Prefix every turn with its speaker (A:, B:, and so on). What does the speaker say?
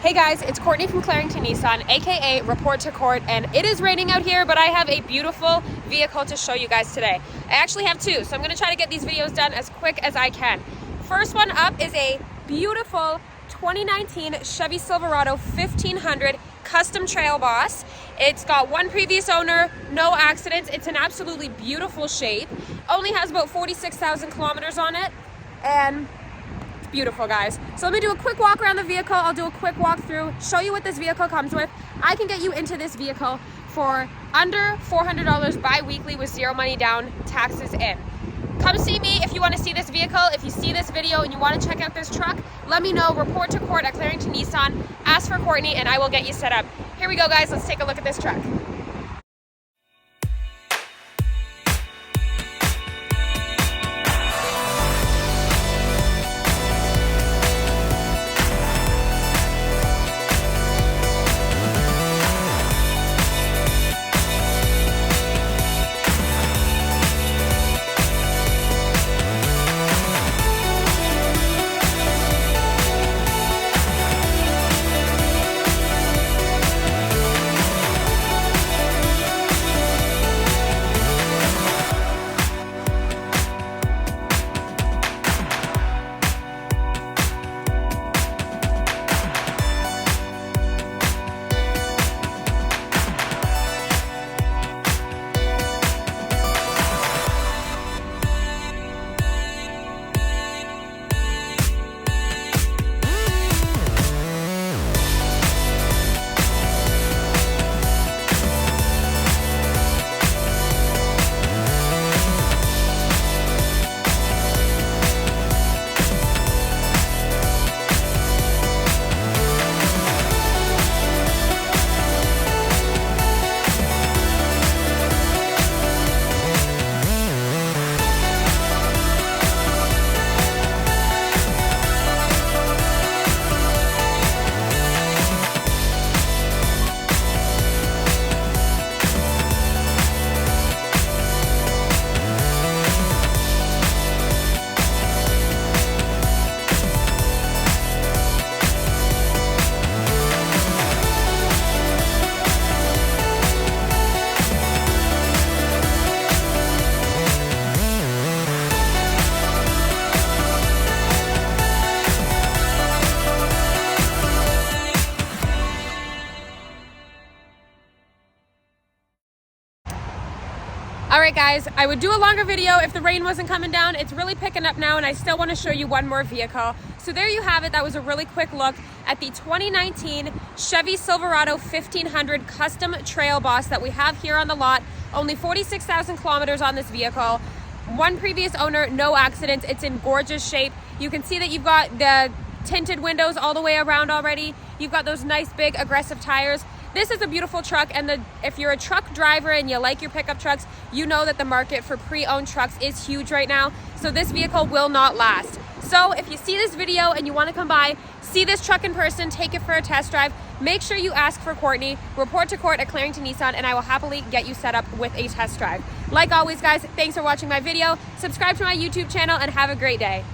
A: Hey guys, it's Courtney from Clarington Nissan, aka ReportToKort, and it is raining out here, but I have a beautiful vehicle to show you guys today. I actually have two, so I'm going to try to get these videos done as quick as I can. First one up is a beautiful 2019 Chevy Silverado 1500 Custom Trail Boss. It's got one previous owner, no accidents. It's in absolutely beautiful shape. Only has about 46,000 kilometers on it, and it's beautiful, guys. So let me do a quick walk around the vehicle. I'll do a quick walk through, show you what this vehicle comes with. I can get you into this vehicle for under $400 bi-weekly with zero money down, taxes in. Come see me if you want to see this vehicle. If you see this video and you want to check out this truck, let me know. ReportToKort at Clarington Nissan. Ask for Courtney and I will get you set up. Here we go, guys. Let's take a look at this truck. Alright guys, I would do a longer video if the rain wasn't coming down. It's really picking up now and I still want to show you one more vehicle. So there you have it. That was a really quick look at the 2019 Chevy Silverado 1500 Custom Trail Boss that we have here on the lot. Only 46,000 kilometers on this vehicle. One previous owner, no accidents. It's in gorgeous shape. You can see that you've got the tinted windows all the way around already. You've got those nice big aggressive tires. This is a beautiful truck, and if you're a truck driver and you like your pickup trucks, you know that the market for pre-owned trucks is huge right now, so this vehicle will not last. So if you see this video and you want to come by, see this truck in person, take it for a test drive, make sure you ask for Courtney, ReportToKort at Clarington Nissan, and I will happily get you set up with a test drive. Like always, guys, thanks for watching my video. Subscribe to my YouTube channel and have a great day.